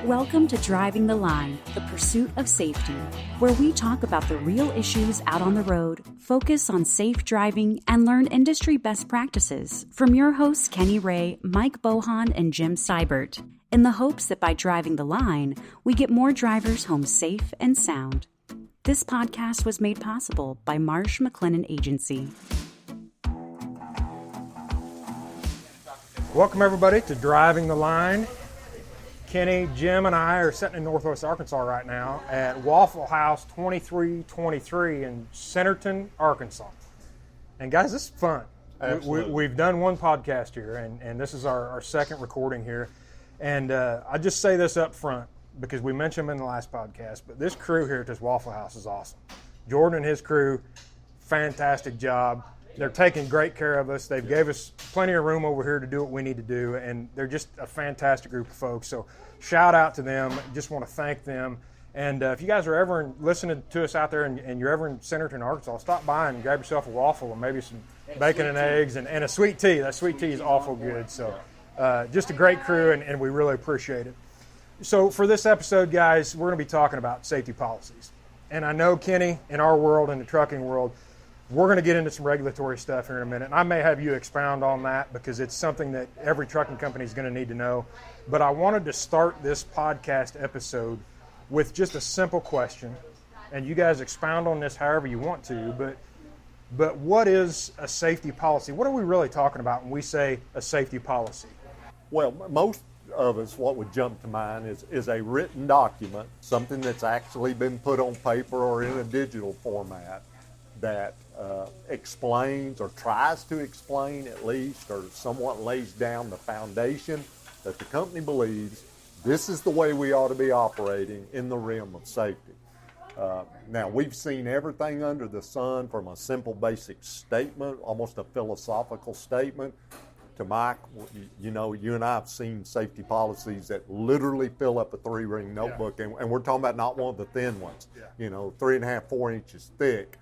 Welcome to Driving the Line, the pursuit of safety, where we talk about the real issues out on the road, focus on safe driving, and learn industry best practices from your hosts Kenny Ray, Mike Bohan, and Jim Seibert, in the hopes that by driving the line, we get more drivers home safe and sound. This podcast was made possible by Marsh McLennan Agency. Welcome everybody to Driving the Line. Kenny, Jim, and I are sitting in Northwest Arkansas right now at Waffle House 2323 in Centerton, Arkansas. And guys, this is fun. We've done one podcast here, and this is our second recording here. And I just say this up front because we mentioned them in the last podcast, but this crew here at this Waffle House is awesome. Jordan and his crew, fantastic job. They're taking great care of us. They've gave us plenty of room over here to do what we need to do, and they're just a fantastic group of folks. So shout out to them. Just want to thank them. And if you guys are ever listening to us out there and you're ever in Centerton, Arkansas, stop by and grab yourself a waffle and maybe some bacon and eggs and a sweet tea. That sweet tea is awful good. So just a great crew, and we really appreciate it. So for this episode, guys, we're going to be talking about safety policies. And I know, Kenny, in our world, in the trucking world, we're going to get into some regulatory stuff here in a minute, and I may have you expound on that because it's something that every trucking company is going to need to know. But I wanted to start this podcast episode with just a simple question, and you guys expound on this however you want to, but what is a safety policy? What are we really talking about when we say a safety policy? Well, most of us, what would jump to mind is a written document, something that's actually been put on paper or in a digital format that explains or tries to explain at least or somewhat lays down the foundation that the company believes this is the way we ought to be operating in the realm of safety. Now, we've seen everything under the sun from a simple basic statement, almost a philosophical statement, to Mike, you know, you and I have seen safety policies that literally fill up a 3-ring notebook, and we're talking about not one of the thin ones, you know, 3.5, 4 inches thick.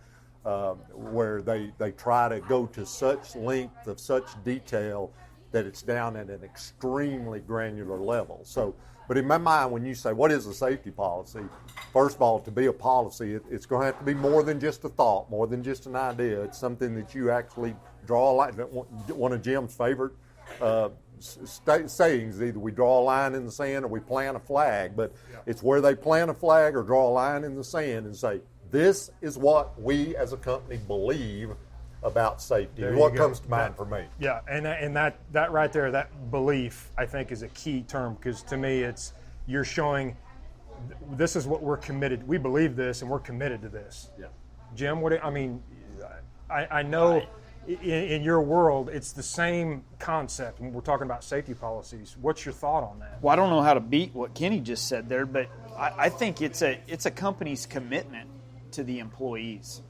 Where they try to go to such length of such detail that it's down at an extremely granular level. So, but in my mind, when you say, what is a safety policy? First of all, to be a policy, it's going to have to be more than just a thought, more than just an idea. It's something that you actually draw a line. One of Jim's favorite sayings, either we draw a line in the sand or we plant a flag, but it's where they plant a flag or draw a line in the sand and say, this is what we as a company believe about safety. And what comes to mind for me. Yeah, and that right there, that belief, I think, is a key term, because to me, it's you're showing this is what we're committed. We believe this, and we're committed to this. Yeah. Jim, I know in your world, it's the same concept when we're talking about safety policies. What's your thought on that? Well, I don't know how to beat what Kenny just said there, but I think it's a company's commitment to the employees.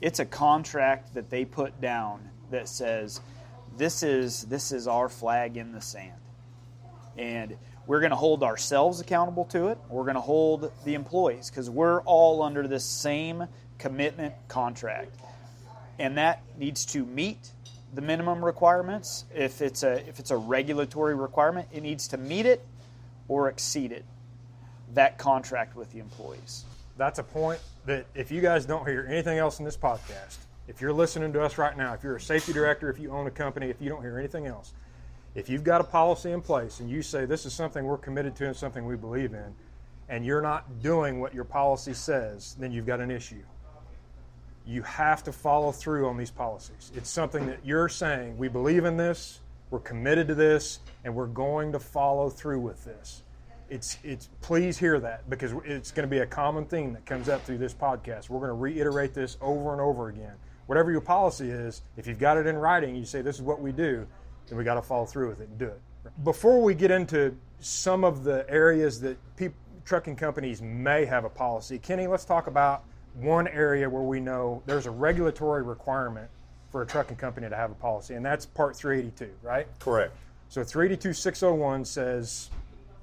It's a contract that they put down that says this is our flag in the sand, and we're going to hold ourselves accountable to it. We're going to hold the employees, because we're all under this same commitment contract, and that needs to meet the minimum requirements. If it's a regulatory requirement, it needs to meet it or exceed it, that contract with the employees. That's a point that if you guys don't hear anything else in this podcast, if you're listening to us right now, if you're a safety director, if you own a company, if you don't hear anything else, if you've got a policy in place and you say this is something we're committed to and something we believe in, and you're not doing what your policy says, then you've got an issue. You have to follow through on these policies. It's something that you're saying, we believe in this, we're committed to this, and we're going to follow through with this. It's please hear that, because it's going to be a common theme that comes up through this podcast. We're going to reiterate this over and over again. Whatever your policy is, if you've got it in writing, you say this is what we do, then we got to follow through with it and do it. Before we get into some of the areas that trucking companies may have a policy, Kenny, let's talk about one area where we know there's a regulatory requirement for a trucking company to have a policy, and that's Part 382, right? Correct. So 382.601 says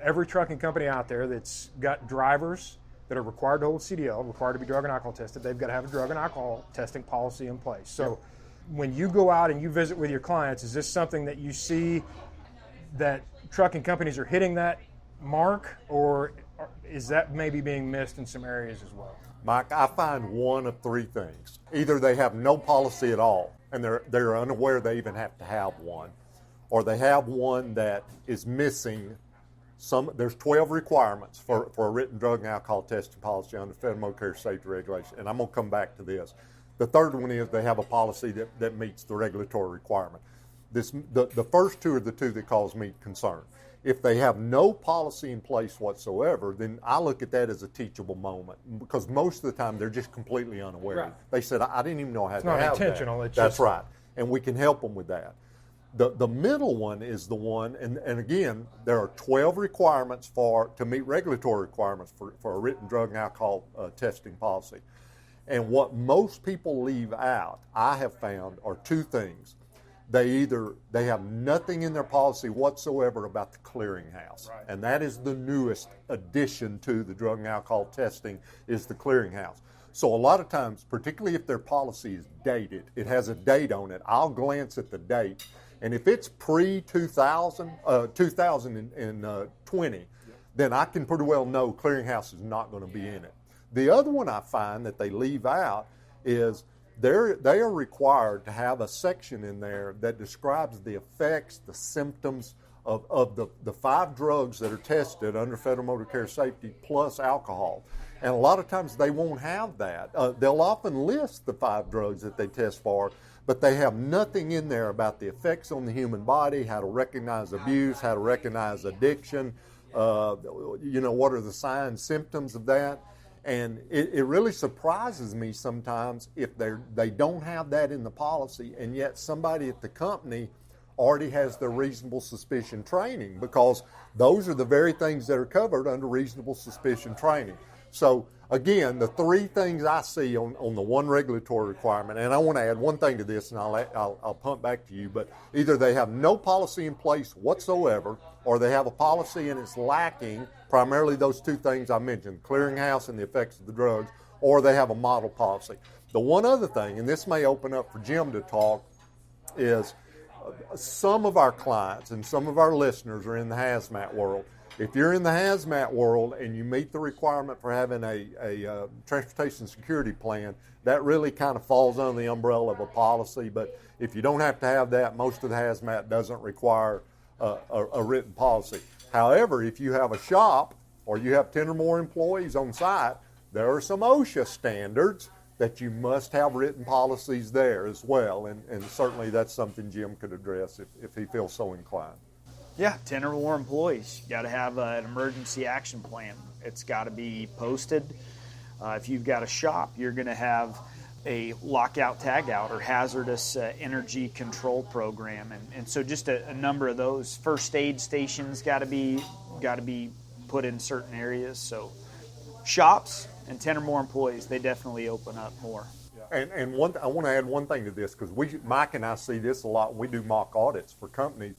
every trucking company out there that's got drivers that are required to hold CDL, required to be drug and alcohol tested, they've got to have a drug and alcohol testing policy in place. So when you go out and you visit with your clients, is this something that you see that trucking companies are hitting that mark, or is that maybe being missed in some areas as well? Mike, I find one of three things. Either they have no policy at all, and they're unaware they even have to have one, or they have one that is missing there's 12 requirements for a written drug and alcohol testing policy under Federal Motor Carrier Safety Regulation, and I'm going to come back to this. The third one is they have a policy that meets the regulatory requirement. The first two are the two that cause me concern. If they have no policy in place whatsoever, then I look at that as a teachable moment, because most of the time they're just completely unaware. Right. They said, I didn't even know I had to have It's not intentional. that. It's That's just right. And we can help them with that. The middle one is the one, and again, there are 12 requirements to meet regulatory requirements for a written drug and alcohol testing policy. And what most people leave out, I have found, are two things. They have nothing in their policy whatsoever about the clearinghouse. Right. And that is the newest addition to the drug and alcohol testing, is the clearinghouse. So a lot of times, particularly if their policy is dated, it has a date on it, I'll glance at the date. And if it's pre-2020, then I can pretty well know clearinghouse is not going to be in it. The other one I find that they leave out is they are required to have a section in there that describes the effects, the symptoms of the 5 drugs that are tested under Federal Motor Carrier Safety plus alcohol. And a lot of times they won't have that. They'll often list the 5 drugs that they test for, but they have nothing in there about the effects on the human body, how to recognize abuse, how to recognize addiction, what are the signs, symptoms of that. And it really surprises me sometimes if they don't have that in the policy, and yet somebody at the company already has their reasonable suspicion training, because those are the very things that are covered under reasonable suspicion training. So again, the 3 things I see on the one regulatory requirement, and I want to add one thing to this, and I'll pump back to you, but either they have no policy in place whatsoever, or they have a policy and it's lacking primarily those 2 things I mentioned, clearinghouse and the effects of the drugs, or they have a model policy. The one other thing, and this may open up for Jim to talk, is some of our clients and some of our listeners are in the hazmat world. If you're in the hazmat world and you meet the requirement for having a transportation security plan, that really kind of falls under the umbrella of a policy. But if you don't have to have that, most of the hazmat doesn't require a written policy. However, if you have a shop or you have 10 or more employees on site, there are some OSHA standards that you must have written policies there as well. And certainly that's something Jim could address if he feels so inclined. Yeah, 10 or more employees. You got to have an emergency action plan. It's got to be posted. If you've got a shop, you're going to have a lockout, tagout, or hazardous energy control program, and so just a number of those. First aid stations got to be put in certain areas. So shops and 10 or more employees, they definitely open up more. And I want to add one thing to this, because Mike and I see this a lot when we do mock audits for companies.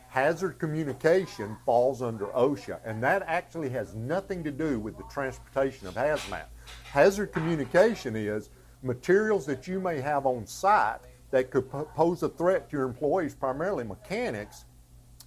Hazard communication falls under OSHA, and that actually has nothing to do with the transportation of hazmat. Hazard communication is materials that you may have on site that could pose a threat to your employees, primarily mechanics.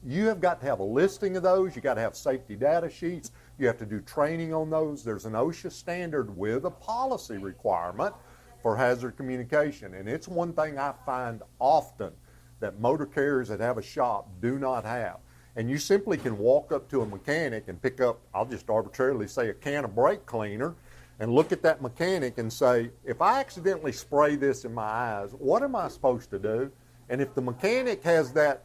You have got to have a listing of those. You got to have safety data sheets. You have to do training on those. There's an OSHA standard with a policy requirement for hazard communication, and it's one thing I find often that motor carriers that have a shop do not have. And you simply can walk up to a mechanic and pick up, I'll just arbitrarily say, a can of brake cleaner, and look at that mechanic and say, if I accidentally spray this in my eyes, what am I supposed to do? And if the mechanic has that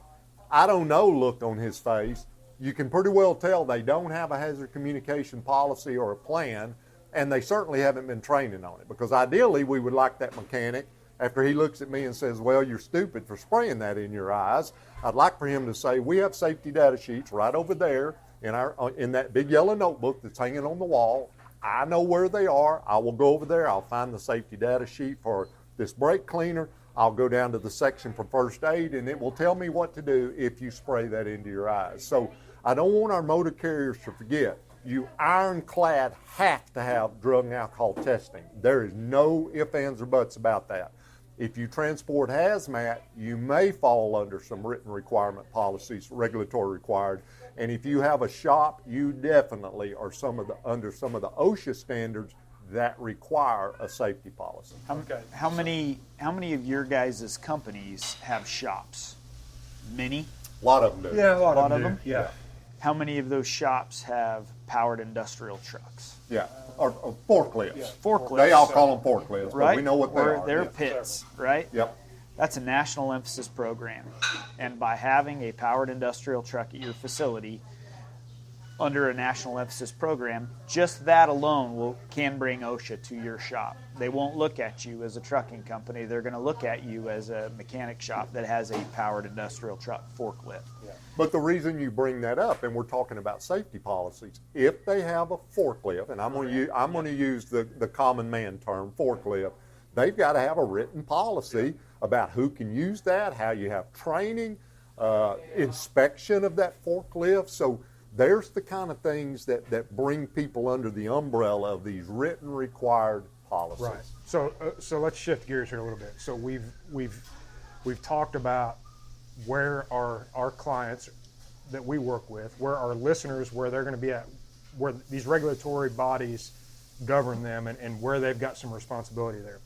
I don't know look on his face, you can pretty well tell they don't have a hazard communication policy or a plan, and they certainly haven't been training on it. Because ideally, we would like that mechanic, after he looks at me and says, well, you're stupid for spraying that in your eyes, I'd like for him to say, we have safety data sheets right over there in that big yellow notebook that's hanging on the wall. I know where they are. I will go over there. I'll find the safety data sheet for this brake cleaner. I'll go down to the section for first aid, and it will tell me what to do if you spray that into your eyes. So I don't want our motor carriers to forget, you ironclad have to have drug and alcohol testing. There is no ifs, ands, or buts about that. If you transport hazmat, you may fall under some written requirement policies, regulatory required. And if you have a shop, you definitely are under some of the OSHA standards that require a safety policy. How many of your guys' companies have shops? Many? A lot of them do. Yeah, a lot of of them them. Yeah. How many of those shops have powered industrial trucks? Yeah, or forklifts. Yeah. Forklifts. They all call them forklifts, Right? but we know what they are. They're Yeah. pits, right? Yep. That's a national emphasis program. And by having a powered industrial truck at your facility under a national emphasis program, just that alone can bring OSHA to your shop. They won't look at you as a trucking company. They're going to look at you as a mechanic shop that has a powered industrial truck forklift. Yeah. But the reason you bring that up, and we're talking about safety policies, if they have a forklift, and I'm going to use the common man term, forklift, they've got to have a written policy about who can use that, how you have training, inspection of that forklift. So there's the kind of things that bring people under the umbrella of these written required policies. Right. So let's shift gears here a little bit. So we've talked about where our clients that we work with, where our listeners, where they're going to be at, where these regulatory bodies govern them, and where they've got some responsibility there.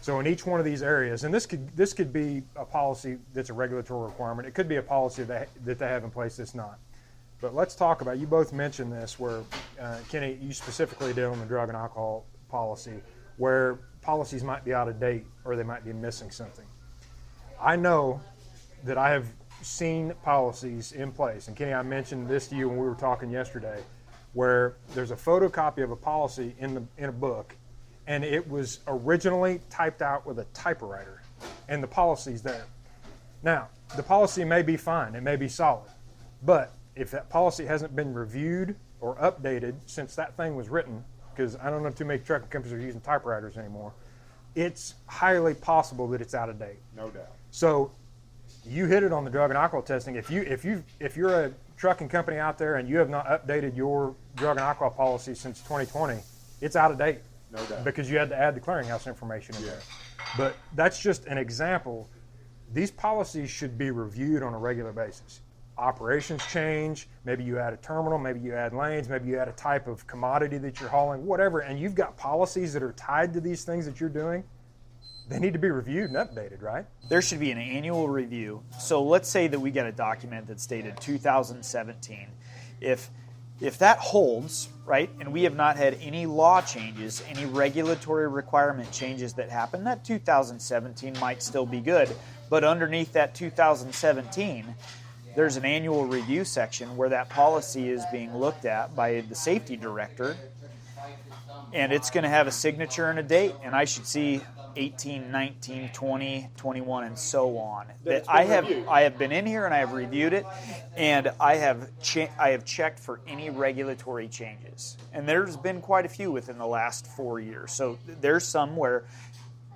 So in each one of these areas, and this could be a policy that's a regulatory requirement. It could be a policy that they have in place that's not. But let's talk about, you both mentioned this, where, Kenny, you specifically did on the drug and alcohol policy, where policies might be out of date or they might be missing something. I know that I have seen policies in place, and Kenny, I mentioned this to you when we were talking yesterday, where there's a photocopy of a policy in a book, and it was originally typed out with a typewriter, and the policy's there. Now, the policy may be fine, it may be solid, but if that policy hasn't been reviewed or updated since that thing was written, because I don't know too many trucking companies are using typewriters anymore, it's highly possible that it's out of date. No doubt. So you hit it on the drug and alcohol testing. If you're a trucking company out there and you have not updated your drug and alcohol policy since 2020, it's out of date. No doubt. Because you had to add the clearinghouse information in there. But that's just an example. These policies should be reviewed on a regular basis. Operations change, maybe you add a terminal, maybe you add lanes, maybe you add a type of commodity that you're hauling, whatever, and you've got policies that are tied to these things that you're doing, they need to be reviewed and updated, right? There should be an annual review. So let's say that we get a document that's dated 2017. If that holds, right, and we have not had any law changes, any regulatory requirement changes that happen, that 2017 might still be good. But underneath that 2017, there's an annual review section where that policy is being looked at by the safety director, and it's going to have a signature and a date, and I should see 18, 19, 20, 21, and so on. That I have been in here and I have reviewed it, and I have checked for any regulatory changes, and there's been quite a few within the last 4 years. So there's some where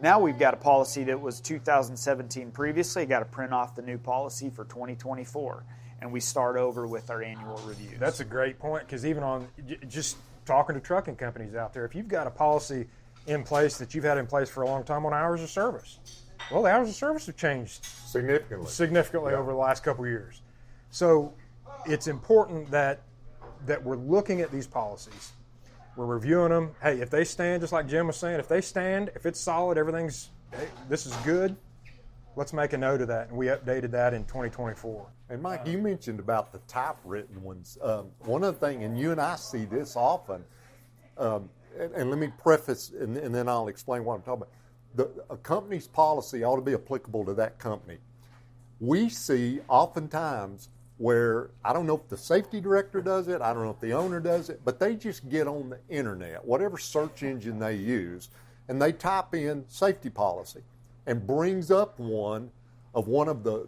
now we've got a policy that was 2017 previously, got to print off the new policy for 2024, and we start over with our annual reviews. That's a great point, because even on just talking to trucking companies out there, if you've got a policy in place that you've had in place for a long time on hours of service, well, the hours of service have changed significantly over the last couple of years. So it's important that we're looking at these policies. We're reviewing them. Hey, if they stand, just like Jim was saying, if it's solid, everything's, hey, this is good, let's make a note of that. And we updated that in 2024. And Mike, you mentioned about the typewritten ones. One of the things, and you and I see this often, and let me preface, and then I'll explain what I'm talking about. A company's policy ought to be applicable to that company. We see oftentimes where, I don't know if the safety director does it, I don't know if the owner does it, but they just get on the internet, whatever search engine they use, and they type in safety policy and brings up one of the,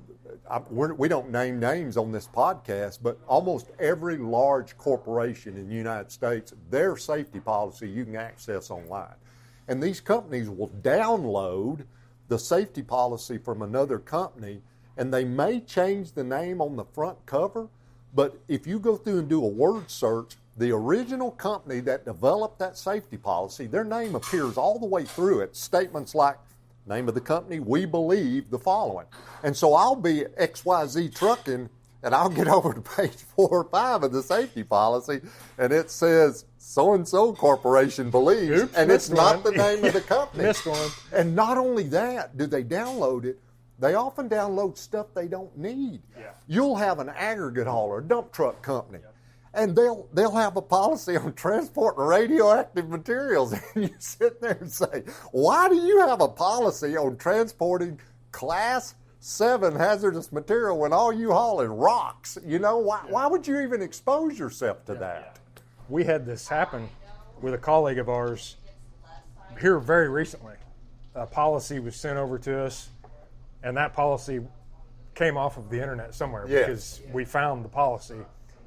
we don't name names on this podcast, but almost every large corporation in the United States, their safety policy you can access online. And these companies will download the safety policy from another company, and they may change the name on the front cover, but if you go through and do a word search, the original company that developed that safety policy, their name appears all the way through it. Statements like, Name of the company, we believe the following. And so I'll be XYZ Trucking, and I'll get over to page 4 or 5 of the safety policy, and it says so-and-so corporation believes, Oops, and it's not one. the name of the company. Missed one. And not only that, do they download it, they often download stuff they don't need. Yeah. You'll have an aggregate hauler, dump truck company, and they'll have a policy on transporting radioactive materials. And you sit there and say, why do you have a policy on transporting Class 7 hazardous material when all you haul is rocks? You know, why would you even expose yourself to that? We had this happen with a colleague of ours here very recently. A policy was sent over to us, and that policy came off of the internet somewhere because we found the policy.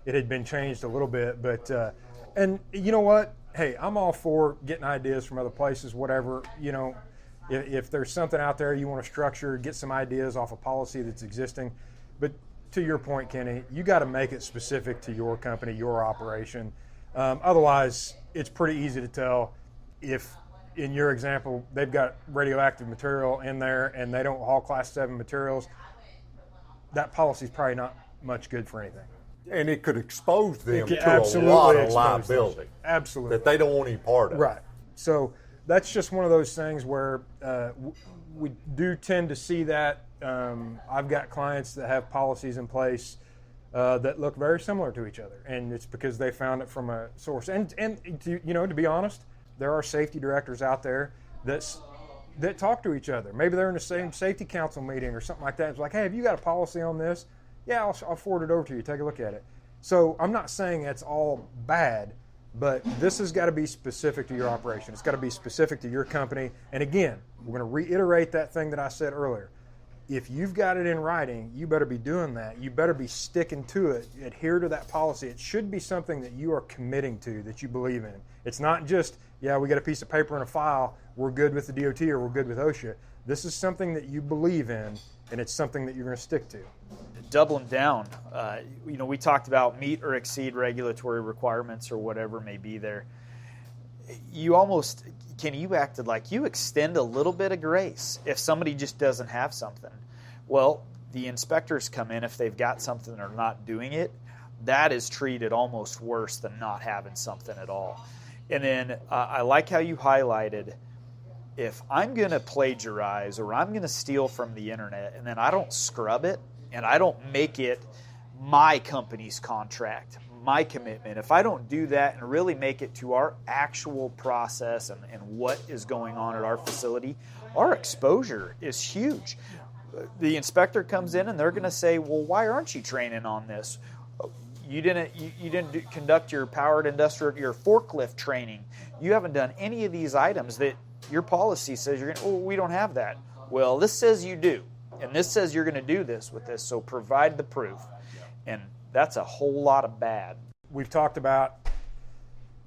It had been changed a little bit, but and you know what? Hey, I'm all for getting ideas from other places, whatever. You know, if there's something out there you want to structure, get some ideas off a policy that's existing. But to your point, Kenny, you got to make it specific to your company, your operation. Otherwise, it's pretty easy to tell if, in your example, they've got radioactive material in there and they don't haul Class 7 materials. That policy is probably not much good for anything. And it could expose them to absolutely a lot of expose liability them. Absolutely. that they don't want any part of. Right. So that's just one of those things where we do tend to see that. I've got clients that have policies in place that look very similar to each other, and it's because they found it from a source. And to be honest, there are safety directors out there that talk to each other. Maybe they're in the same safety council meeting or something like that. It's like, hey, have you got a policy on this? Yeah, I'll forward it over to you. Take a look at it. So I'm not saying that's all bad, but this has got to be specific to your operation. It's got to be specific to your company. And again, we're going to reiterate that thing that I said earlier. If you've got it in writing, you better be doing that. You better be sticking to it. Adhere to that policy. It should be something that you are committing to, that you believe in. It's not just, yeah, we got a piece of paper and a file, we're good with the DOT or we're good with OSHA. This is something that you believe in, and it's something that you're going to stick to. Doubling down, we talked about meet or exceed regulatory requirements or whatever may be there. You acted like you extend a little bit of grace if somebody just doesn't have something. Well, the inspectors come in if they've got something and are not doing it. That is treated almost worse than not having something at all. And then I like how you highlighted, if I'm going to plagiarize or I'm going to steal from the internet and then I don't scrub it and I don't make it my company's contract, my commitment, if I don't do that and really make it to our actual process and what is going on at our facility, our exposure is huge. The inspector comes in and they're going to say, well, why aren't you training on this? You didn't conduct your your forklift training. You haven't done any of these items that your policy says you're going to, we don't have that. Well, this says you do. And this says you're going to do this with this, so provide the proof. And that's a whole lot of bad. We've talked about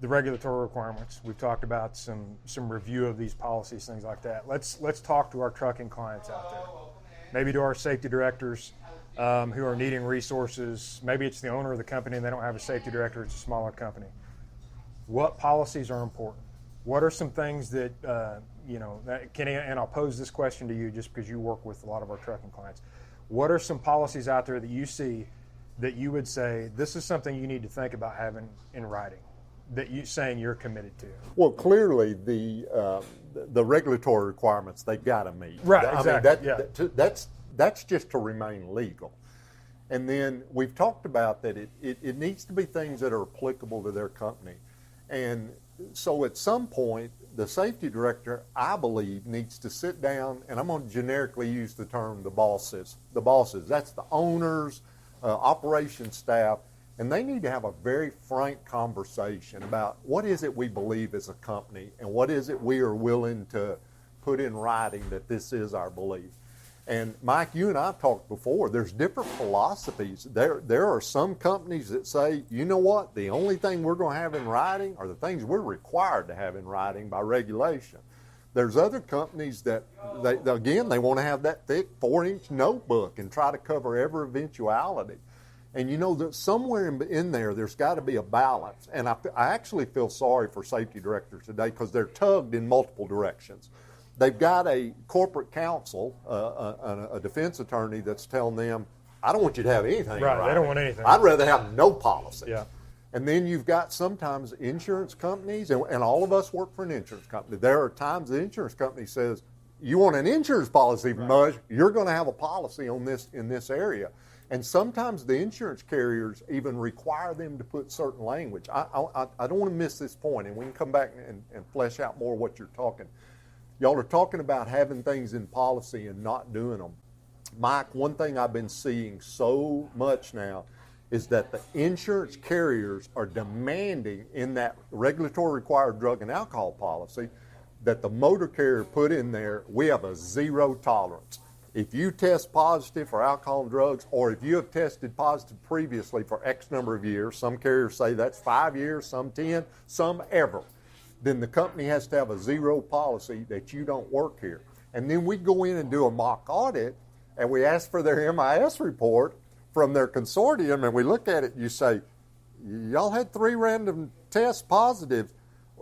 the regulatory requirements. We've talked about some review of these policies, things like that. Let's talk to our trucking clients out there. Maybe to our safety directors who are needing resources. Maybe it's the owner of the company and they don't have a safety director. It's a smaller company. What policies are important? What are some things that Kenny, and I'll pose this question to you just because you work with a lot of our trucking clients. What are some policies out there that you see that you would say this is something you need to think about having in writing, that you saying you're committed to? Well, clearly the regulatory requirements they've got to meet. Right. I Exactly. mean, that's just to remain legal. And then we've talked about that it needs to be things that are applicable to their company. And so at some point, the safety director, I believe, needs to sit down, and I'm going to generically use the term the bosses. The bosses, that's the owners, operations staff, and they need to have a very frank conversation about what is it we believe as a company and what is it we are willing to put in writing that this is our belief. And Mike, you and I have talked before, there's different philosophies. There are some companies that say, you know what, the only thing we're going to have in writing are the things we're required to have in writing by regulation. There's other companies that, they want to have that thick 4-inch notebook and try to cover every eventuality. And you know, that somewhere in there's got to be a balance. And I actually feel sorry for safety directors today because they're tugged in multiple directions. they've got a corporate counsel, a defense attorney that's telling them, I don't want you to have anything. Right, they don't want anything. I'd rather have no policy. Yeah. And then you've got sometimes insurance companies, and all of us work for an insurance company. There are times the insurance company says, you want an insurance policy from us, you're going to have a policy on this in this area. And sometimes the insurance carriers even require them to put certain language. I don't want to miss this point, and we can come back and flesh out more what you're talking. Y'all are talking about having things in policy and not doing them. Mike, one thing I've been seeing so much now is that the insurance carriers are demanding in that regulatory required drug and alcohol policy that the motor carrier put in there, we have a zero tolerance. If you test positive for alcohol and drugs, or if you have tested positive previously for X number of years, some carriers say that's 5 years, some 10, some ever, then the company has to have a zero policy that you don't work here. And then we go in and do a mock audit, and we ask for their MIS report from their consortium, and we look at it and you say, y'all had 3 random tests positive.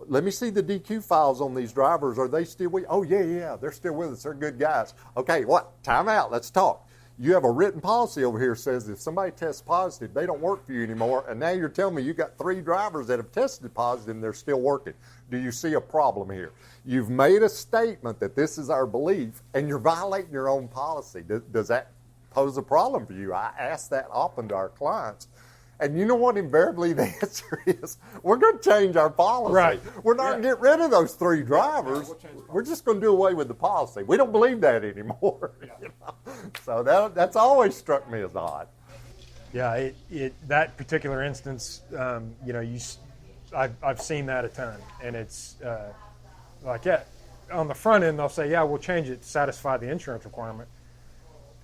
Let me see the DQ files on these drivers. Are they still with you? Oh, yeah, they're still with us. They're good guys. Okay, what? Time out. Let's talk. You have a written policy over here that says if somebody tests positive, they don't work for you anymore, and now you're telling me you got 3 drivers that have tested positive and they're still working. Do you see a problem here? You've made a statement that this is our belief, and you're violating your own policy. Does that pose a problem for you? I ask that often to our clients. And you know what invariably the answer is? We're going to change our policy. Right. We're not going to get rid of those 3 drivers. We're just going to do away with the policy. We don't believe that anymore. You know? So that's always struck me as odd. Yeah, that particular instance, I've seen that a ton, and it's on the front end they'll say, yeah, we'll change it to satisfy the insurance requirement.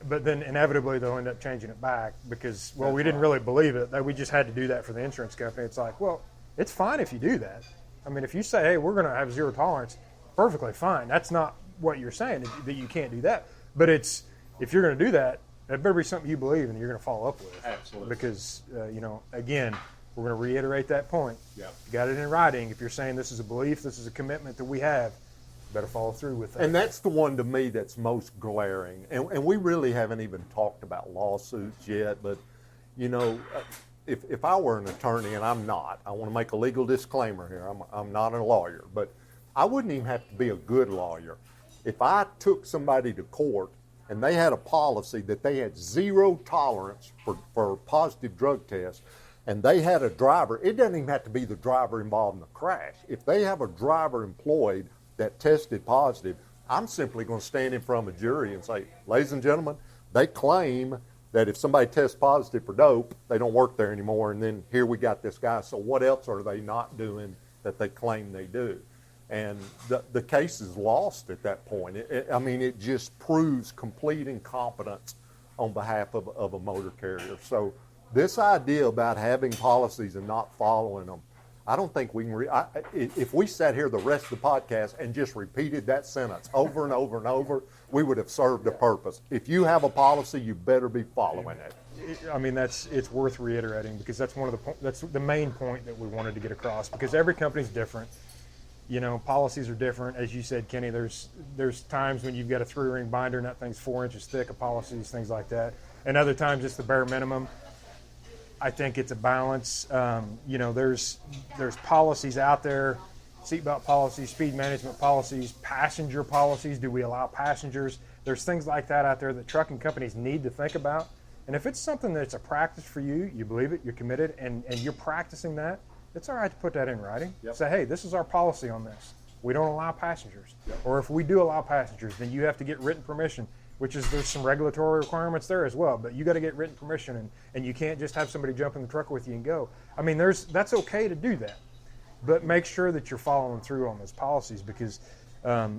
But then inevitably they'll end up changing it back because, we didn't really believe it. That we just had to do that for the insurance company. It's like, well, it's fine if you do that. I mean, if you say, hey, we're going to have zero tolerance, perfectly fine. That's not what you're saying, that you can't do that. But if you're going to do that, it better be something you believe and you're going to follow up with. Absolutely. Because, again, we're going to reiterate that point. Yeah. You got it in writing. If you're saying this is a belief, this is a commitment that we have, better follow through with that. And that's the one to me that's most glaring. And we really haven't even talked about lawsuits yet, but, if I were an attorney, and I'm not, I want to make a legal disclaimer here, I'm not a lawyer, but I wouldn't even have to be a good lawyer. If I took somebody to court and they had a policy that they had zero tolerance for positive drug tests, and they had a driver, it doesn't even have to be the driver involved in the crash. If they have a driver employed that tested positive, I'm simply going to stand in front of a jury and say, ladies and gentlemen, they claim that if somebody tests positive for dope, they don't work there anymore, and then here we got this guy. So what else are they not doing that they claim they do? And the case is lost at that point. It just proves complete incompetence on behalf of a motor carrier. So this idea about having policies and not following them, I don't think we can. If we sat here the rest of the podcast and just repeated that sentence over and over and over, we would have served a purpose. If you have a policy, you better be following it. It's worth reiterating because that's that's the main point that we wanted to get across. Because every company's different. Policies are different. As you said, Kenny, there's times when you've got a 3-ring binder and that thing's 4 inches thick of policies, things like that, and other times it's the bare minimum. I think it's a balance. There's policies out there, seatbelt policies, speed management policies, passenger policies. Do we allow passengers? There's things like that out there that trucking companies need to think about. And if it's something that's a practice for you, you believe it, you're committed, and you're practicing that, it's all right to put that in writing. Yep. Say, hey, this is our policy on this. We don't allow passengers. Yep. Or if we do allow passengers, then you have to get written permission, there's some regulatory requirements there as well, but you got to get written permission, and you can't just have somebody jump in the truck with you and go. That's okay to do that, but make sure that you're following through on those policies because,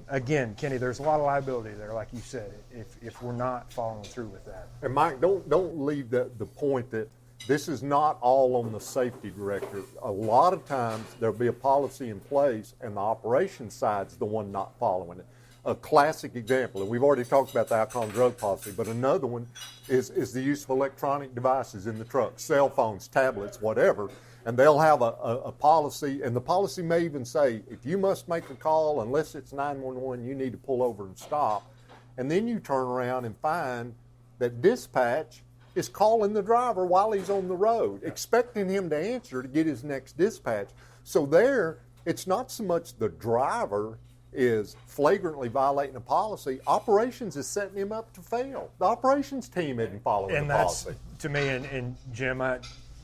again, Kenny, there's a lot of liability there, like you said, if we're not following through with that. And Mike, don't leave the point that this is not all on the safety director. A lot of times there'll be a policy in place, and the operations side's the one not following it. a classic example, and we've already talked about the alcohol and drug policy, but another one is the use of electronic devices in the truck, cell phones, tablets, whatever, and they'll have a policy, and the policy may even say, if you must make a call, unless it's 911, you need to pull over and stop. And then you turn around and find that dispatch is calling the driver while he's on the road, expecting him to answer to get his next dispatch. So there, it's not so much the driver is flagrantly violating a policy. Operations is setting him up to fail. The operations team isn't following the policy. And that's, to me, and Jim,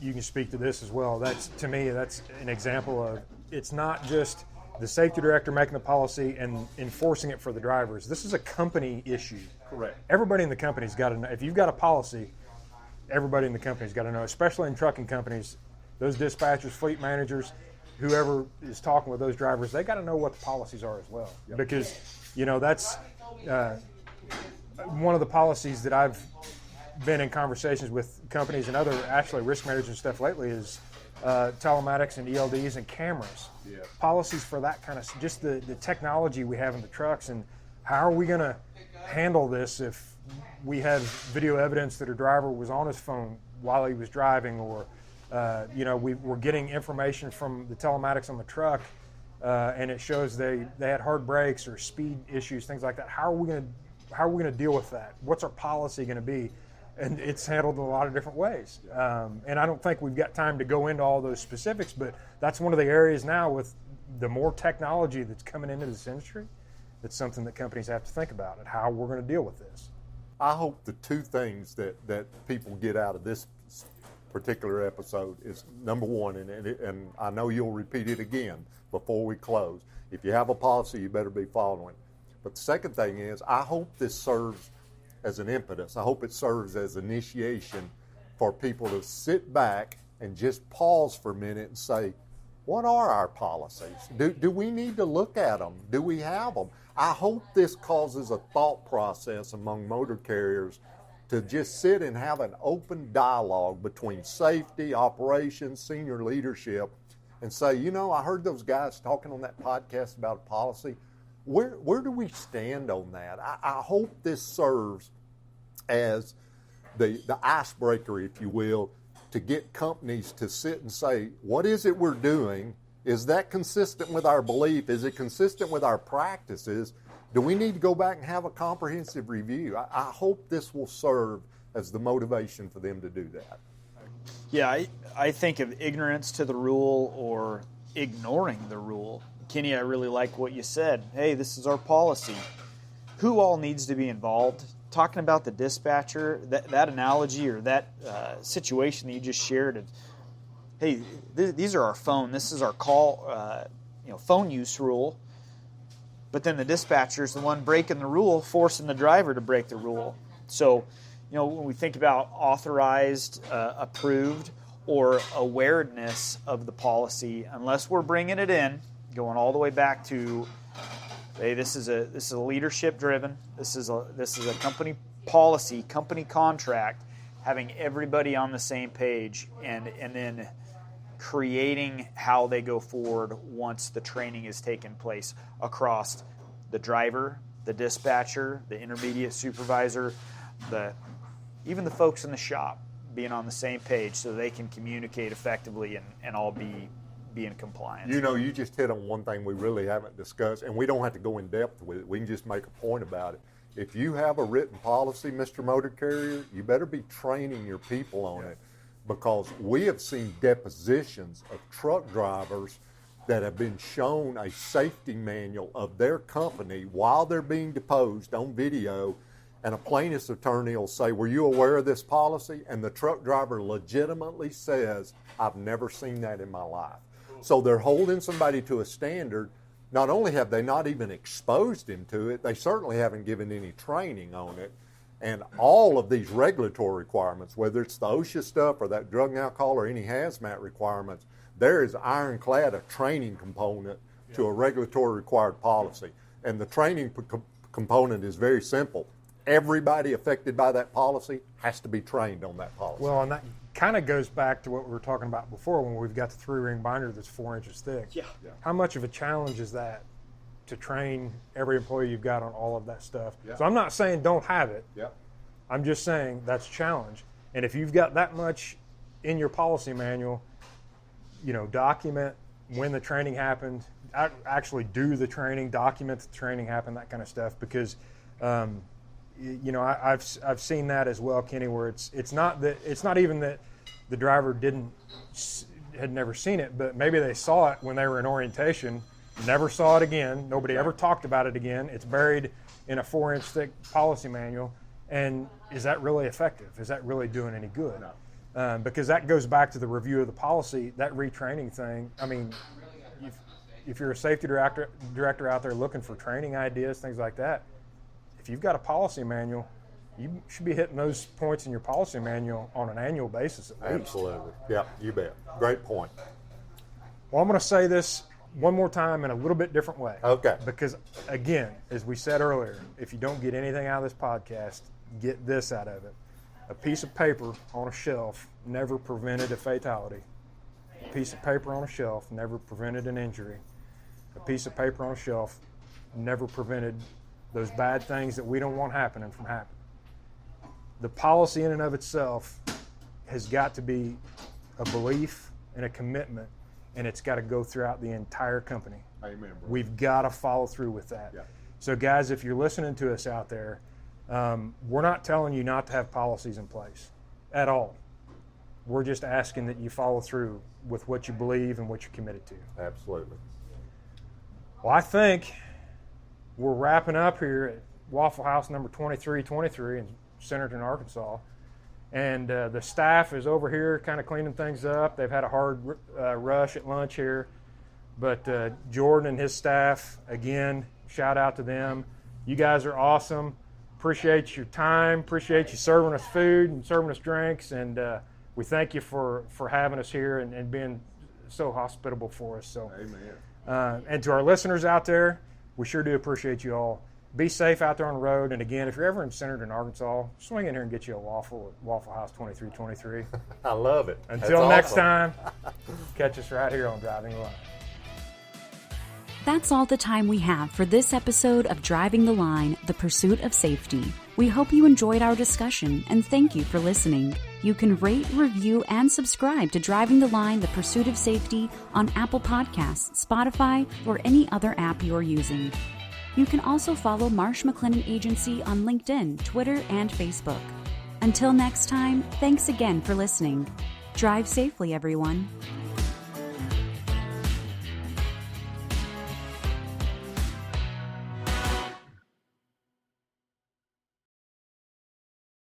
you can speak to this as well. That's, to me, that's an example of, it's not just the safety director making the policy and enforcing it for the drivers. This is a company issue. Correct. Everybody in the company's got to know. If you've got a policy, everybody in the company's got to know, especially in trucking companies, those dispatchers, fleet managers, whoever is talking with those drivers, they got to know what the policies are as well. Yep. Because, that's one of the policies that I've been in conversations with companies and other actually risk managers and stuff lately is telematics and ELDs and cameras. Yeah. Policies for that kind of, just the technology we have in the trucks, and how are we going to handle this if we have video evidence that a driver was on his phone while he was driving, or we're getting information from the telematics on the truck, and it shows they had hard brakes or speed issues, things like that. How are we going to deal with that? What's our policy going to be? And it's handled in a lot of different ways. And I don't think we've got time to go into all those specifics, but that's one of the areas now with the more technology that's coming into this industry, it's something that companies have to think about, and how we're going to deal with this. I hope the two things that people get out of this particular episode is, number one, and I know you'll repeat it again before we close, if you have a policy, you better be following. But the second thing is, I hope this serves as an impetus. I hope it serves as initiation for people to sit back and just pause for a minute and say, what are our policies? Do we need to look at them? Do we have them? I hope this causes a thought process among motor carriers to just sit and have an open dialogue between safety, operations, senior leadership, and say, I heard those guys talking on that podcast about a policy. Where do we stand on that? I hope this serves as the icebreaker, if you will, to get companies to sit and say, what is it we're doing? Is that consistent with our belief? Is it consistent with our practices? Do we need to go back and have a comprehensive review? I hope this will serve as the motivation for them to do that. Yeah, I think of ignorance to the rule or ignoring the rule. Kenny, I really like what you said. Hey, this is our policy. Who all needs to be involved? Talking about the dispatcher, that analogy or that situation that you just shared. Hey, these are our phone. This is our call, phone use rule. But then the dispatcher is the one breaking the rule, forcing the driver to break the rule. So, when we think about authorized, approved, or awareness of the policy, unless we're bringing it in, going all the way back to, hey, this is a leadership driven. This is a company policy, company contract, having everybody on the same page, and then creating how they go forward once the training is taken place across the driver, the dispatcher, the intermediate supervisor, even the folks in the shop being on the same page so they can communicate effectively and all be in compliance. You just hit on one thing we really haven't discussed, and we don't have to go in depth with it. We can just make a point about it. If you have a written policy, Mr. Motor Carrier, you better be training your people on it, because we have seen depositions of truck drivers that have been shown a safety manual of their company while they're being deposed on video, and a plaintiff's attorney will say, were you aware of this policy? And the truck driver legitimately says, I've never seen that in my life. So they're holding somebody to a standard. Not only have they not even exposed him to it, they certainly haven't given any training on it. And all of these regulatory requirements, whether it's the OSHA stuff or that drug and alcohol or any hazmat requirements, there is ironclad a training component to a regulatory required policy. And the training component is very simple. Everybody affected by that policy has to be trained on that policy. Well, and that kind of goes back to what we were talking about before when we've got the 3-ring binder that's 4 inches thick. Yeah. How much of a challenge is that to train every employee you've got on all of that stuff. Yeah. So I'm not saying don't have it. Yep. I'm just saying that's a challenge. And if you've got that much in your policy manual, document when the training happened, actually do the training, document the training happened, that kind of stuff. Because, I've seen that as well, Kenny, where it's not even that the driver had never seen it, but maybe they saw it when they were in orientation, never saw it again. Nobody ever talked about it again. It's buried in a 4-inch thick policy manual. And is that really effective? Is that really doing any good? No. Because that goes back to the review of the policy, that retraining thing. I mean, if you're a safety director out there looking for training ideas, things like that, if you've got a policy manual, you should be hitting those points in your policy manual on an annual basis at least. Absolutely. Yeah, you bet. Great point. Well, I'm going to say this one more time in a little bit different way. Okay. Because, again, as we said earlier, if you don't get anything out of this podcast, get this out of it. A piece of paper on a shelf never prevented a fatality. A piece of paper on a shelf never prevented an injury. A piece of paper on a shelf never prevented those bad things that we don't want happening from happening. The policy in and of itself has got to be a belief and a commitment, and it's got to go throughout the entire company. Amen, bro. We've got to follow through with that. Yeah. So, guys, if you're listening to us out there, we're not telling you not to have policies in place at all. We're just asking that you follow through with what you believe and what you're committed to. Absolutely. Well, I think we're wrapping up here at Waffle House number 2323 in Centerton, Arkansas. And the staff is over here kind of cleaning things up. They've had a hard rush at lunch here. But Jordan and his staff, again, shout out to them. You guys are awesome. Appreciate your time. Appreciate you serving us food and serving us drinks. And we thank you for having us here and being so hospitable for us. So, Amen. And to our listeners out there, we sure do appreciate you all. Be safe out there on the road. And again, if you're ever in Centerton, Arkansas, swing in here and get you a waffle at Waffle House 2323. I love it. Until next time, catch us right here on Driving the Line. That's all the time we have for this episode of Driving the Line, the Pursuit of Safety. We hope you enjoyed our discussion and thank you for listening. You can rate, review, and subscribe to Driving the Line, the Pursuit of Safety on Apple Podcasts, Spotify, or any other app you're using. You can also follow Marsh McLennan Agency on LinkedIn, Twitter, and Facebook. Until next time, thanks again for listening. Drive safely, everyone.